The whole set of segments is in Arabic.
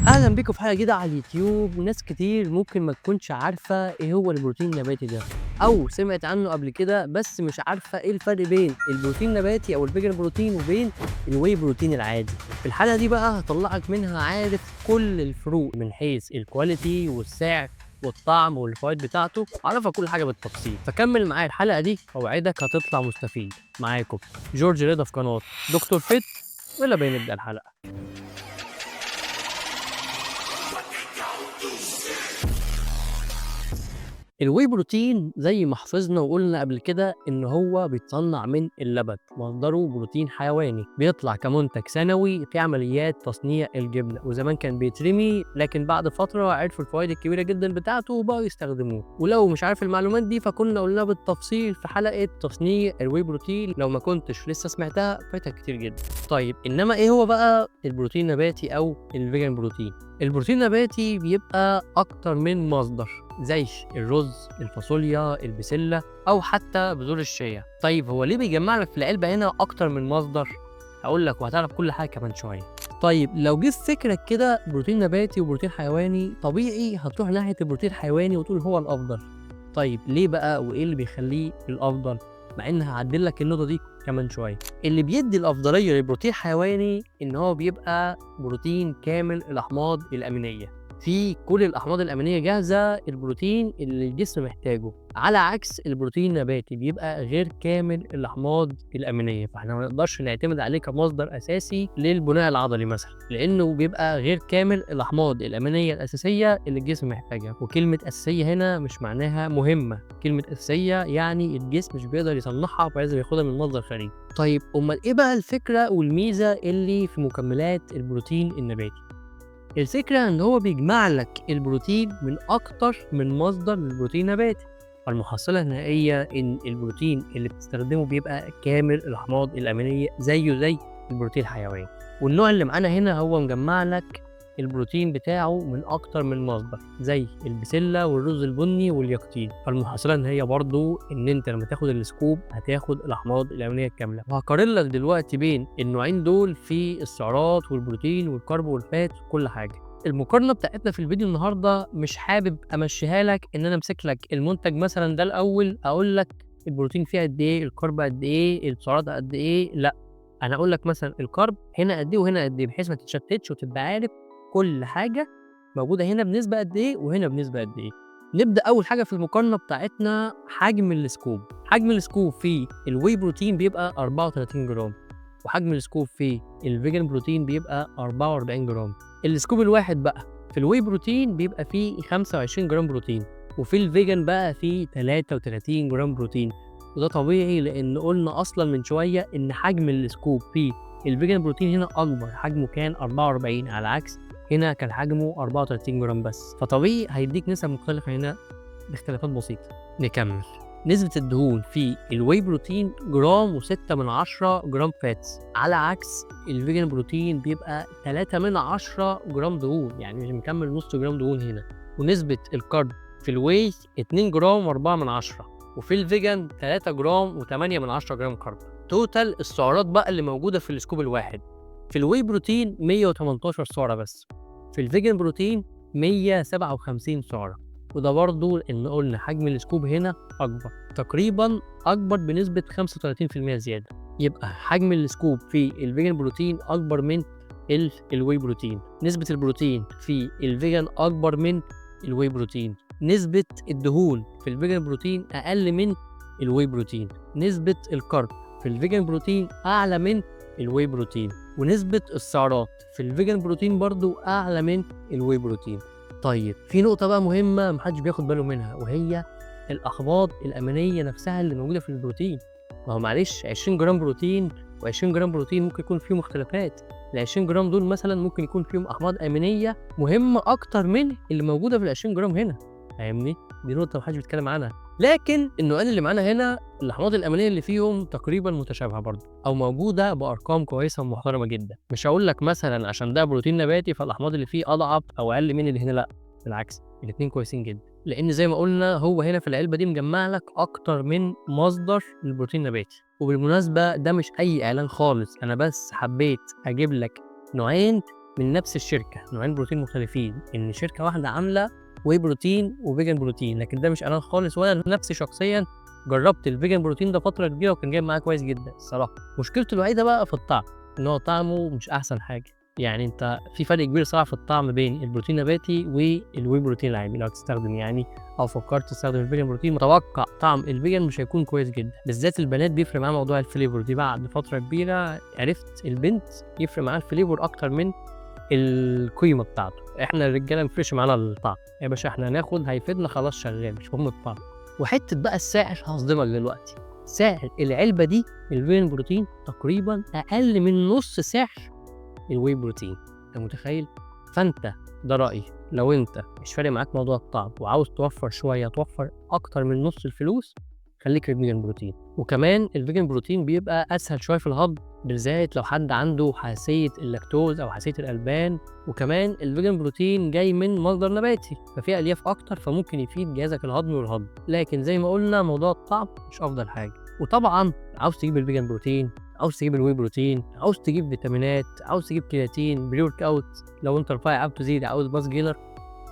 أهلا بيكم في حلقة جديدة على اليوتيوب. وناس كتير ممكن ما تكونش عارفة إيه هو البروتين النباتي ده، أو سمعت عنه قبل كده بس مش عارفة إيه الفرق بين البروتين النباتي أو الفيجن بروتين وبين الواي بروتين العادي. في الحلقة دي بقى هطلعك منها عارف كل الفروق من حيث الكواليتي والسعر والطعم والفوائد بتاعته، عارفة كل حاجة بالتفصيل. فكمل معايا الحلقة دي أوعدك هتطلع مستفيد. معاكم جورج رضا في قناة دكتور فيت. ويلا بينا نبدأ الحلقة. الواي بروتين زي ما حفظنا وقلنا قبل كده ان هو بيتصنع من اللبن، مصدره بروتين حيواني بيطلع كمنتج سنوي في عمليات تصنيع الجبنه، وزمان كان بيترمي لكن بعد فتره عرفوا الفوائد الكبيره جدا بتاعته وبقوا يستخدموه. ولو مش عارف المعلومات دي فكنا قلنا بالتفصيل في حلقه تصنيع الواي بروتين، لو ما كنتش لسه سمعتها فاتك كتير جدا. طيب انما ايه هو بقى البروتين النباتي او الفيجن بروتين؟ البروتين النباتي بيبقى اكتر من مصدر زي الرز، الفاصوليا، البسلة أو حتى بذور الشيا. طيب هو ليه بيجمع لك في العلبة هنا أكتر من مصدر؟ هقول لك وهتعرف كل حاجة كمان شوية. طيب لو جه في فكرك كده بروتين نباتي وبروتين حيواني، طبيعي هتروح ناحية البروتين الحيواني وتقول هو الأفضل. طيب ليه بقى وإيه اللي بيخليه الأفضل؟ مع إن هعدل لك النقطة دي كمان شوية. اللي بيدي الأفضلية للبروتين الحيواني إن هو بيبقى بروتين كامل الأحماض الأمينية، في كل الاحماض الامينيه جاهزه، البروتين اللي الجسم محتاجه، على عكس البروتين النباتي بيبقى غير كامل الاحماض الامينيه، فاحنا ما نقدرش نعتمد عليه كمصدر اساسي للبناء العضلي مثلا، لانه بيبقى غير كامل الاحماض الامينيه الاساسيه اللي الجسم محتاجها. وكلمه اساسيه هنا مش معناها مهمه، كلمه اساسيه يعني الجسم مش بيقدر يصنعها فلازم ياخدها من مصدر خارجي. طيب امال ايه بقى الفكره والميزه اللي في مكملات البروتين النباتي؟ الفكرة إن هو بيجمع لك البروتين من أكتر من مصدر للبروتين النباتي، والمحصلة النهائية إن البروتين اللي بتستخدمه بيبقى كامل الأحماض الأمينية زيه زي البروتين الحيواني. والنوع اللي معانا هنا هو مجمع لك البروتين بتاعه من أكتر من مصدر زي البسلة والرز البني واليقطين، فالمحصلة النهائية برضو إن أنت لما تاخد السكوب هتاخد الأحماض الأمينية الكاملة. وهقارن لك دلوقتي بين النوعين دول في السعرات والبروتين والكرب والفات وكل حاجة. المقارنة بتاعتنا في الفيديو النهاردة مش حابب أمشيها لك إن أنا أمسك لك المنتج مثلا ده الأول أقول لك البروتين فيه قد إيه، الكرب قد إيه، السعرات قد إيه، لأ، أنا أقول لك مثلا الكرب هنا قد إيه وهنا قد إيه، بحيث ما تتشتتش وتبقى عارف كل حاجة موجودة هنا بنسبة قد إيه وهنا بنسبة قد إيه. نبدأ أول حاجة في المقارنة بتاعتنا حجم السكوب. حجم السكوب في الواي بروتين بيبقى 34 جرام، وحجم السكوب في الفيجن بروتين بيبقى 44 جرام. السكوب الواحد بقى في الواي بروتين بيبقى فيه 25 جرام بروتين، وفي الفيجن بقى فيه 33 جرام بروتين. وده طبيعي لأن قلنا أصلا من شوية إن حجم السكوب في الفيجن بروتين هنا أكبر، حجمه كان 44 على عكس هنا كان حجمه 34 جرام بس، فطبيعي هيديك نسب مختلفة هنا باختلافات بسيطة. نكمل. نسبة الدهون في الواي بروتين جرام وستة من 10 جرام فاتس، على عكس الفيجن بروتين بيبقى 3 من 10 جرام دهون، يعني مش مكمل نص جرام دهون هنا. ونسبة الكارب في الواي 2 جرام و4 من 10، وفي الفيجن 3 جرام و8 من 10 جرام كارب. توتال السعرات بقى اللي موجودة في السكوب الواحد في الواي بروتين 118 سعرة بس، في الفيجن بروتين 157 سعرة. وده برضو ان قلنا حجم السكوب هنا اكبر، تقريبا اكبر بنسبة 35% زيادة. يبقى حجم السكوب في الفيجن بروتين اكبر من الواي بروتين، نسبة البروتين في الفيجن اكبر من الواي بروتين، نسبة الدهون في الفيجن بروتين اقل من الواي بروتين، نسبة الكارب في الفيجن بروتين اعلى من الواي بروتين، ونسبة السعرات في الفيجن بروتين برضو اعلى من الواي بروتين. طيب في نقطة بقى مهمة محدش بياخد باله منها، وهي الأحماض الأمينية نفسها اللي موجودة في البروتين. ما هو معلش 20 جرام بروتين و20 جرام بروتين ممكن يكون فيهم اختلافات، ال 20 جرام دول مثلا ممكن يكون فيهم أحماض أمينية مهمة أكتر من اللي موجودة في ال 20 جرام هنا، فاهمني؟ دي نقطة محدش بيتكلم عنها. لكن النوعين اللي معانا هنا الأحماض الأمينية اللي فيهم تقريبا متشابهة برضه، أو موجودة بأرقام كويسة ومحترمة جدا. مش هقول لك مثلا عشان ده بروتين نباتي فالأحماض اللي فيه أضعف أو أقل من اللي هنا، لأ، بالعكس الاتنين كويسين جدا، لان زي ما قلنا هو هنا في العلبه دي مجمع لك اكتر من مصدر للبروتين النباتي. وبالمناسبه ده مش اي اعلان خالص، انا بس حبيت اجيب لك نوعين من نفس الشركه، نوعين بروتين مختلفين، ان شركه واحده عامله واي بروتين وفيجن بروتين، لكن ده مش اعلان خالص. وانا نفسي شخصيا جربت الفيجن بروتين ده فتره كبيره وكان جايب معايا كويس جدا الصراحه. مشكلته الوحيده بقى في الطعم، ان هو طعمه مش احسن حاجه. يعني انت في فرق كبير صراحه في الطعم بين البروتين النباتي والواي بروتين العادي. لو تستخدم يعني او فكرت تستخدم الفيجن بروتين، متوقع طعم الفيجن مش هيكون كويس جدا. بالذات البنات بيفرق معاها موضوع الفليفر دي. بعد فتره كبيره عرفت البنت يفرق معاها الفليفر اكتر من القيمه بتاعته. احنا الرجاله ما بيفرقش معانا الطعم يا باشا، احنا هناخد هيفيدنا خلاص شغال، مش مهم الطعم. وحته بقى السعر هصدمك دلوقتي. سعر العلبه دي الفيجن بروتين تقريبا اقل من نص سعر الواي بروتين. انت متخيل؟ فانت ده رايي، لو انت مش فارق معاك موضوع الطعم وعاوز توفر شويه، توفر اكتر من نص الفلوس، خليك في الفيجن بروتين. وكمان الفيجن بروتين بيبقى اسهل شويه في الهضم، بالذات لو حد عنده حساسيه اللاكتوز او حساسيه الالبان. وكمان الفيجن بروتين جاي من مصدر نباتي ففيه الياف اكتر، فممكن يفيد جهازك الهضمي والهضم. لكن زي ما قلنا موضوع الطعم مش افضل حاجه. وطبعا عاوز تجيب الفيجن بروتين، عاوز تجيب الواي بروتين، عاوز تجيب فيتامينات، عاوز تجيب كرياتين، بري ورك اوت، لو انت رفيع عاوز تزيد، عاوز باس جينر،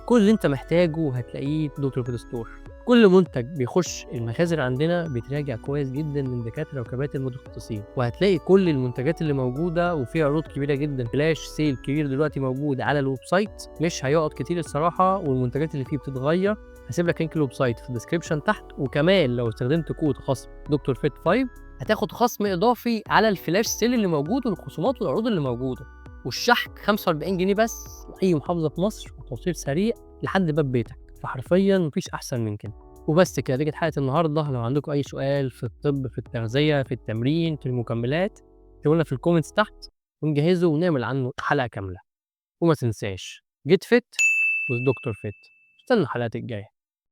كل اللي انت محتاجه هتلاقيه في دكتور فيت ستور. كل منتج بيخش المخازن عندنا بيتراجع كويس جدا من دكاتره وكباتن متخصصين، وهتلاقي كل المنتجات اللي موجوده وفي عروض كبيره جدا. فلاش سيل كبير دلوقتي موجود على الويب سايت، مش هيقعد كتير الصراحه، والمنتجات اللي فيه بتتغير. هسيب لك لينك الويب سايت في الديسكربشن تحت. وكمان لو استخدمت كود خصم دكتور فيت 5 هتاخد خصم اضافي على الفلاش سيل اللي موجود والخصومات والعروض اللي موجوده. والشحن 45 جنيه بس لاي محافظه في مصر، وتوصيل سريع لحد باب بيتك. فحرفيا مفيش احسن من كده. وبس كده، دي كانت حلقه النهارده. لو عندكم اي سؤال في الطب، في التغذيه، في التمرين، في المكملات، اكتبوا لنا في الكومنتس تحت ونجهزه ونعمل عنه حلقه كامله. وما تنساش جيت فيت والدكتور فيت. استنوا الحلقات الجايه.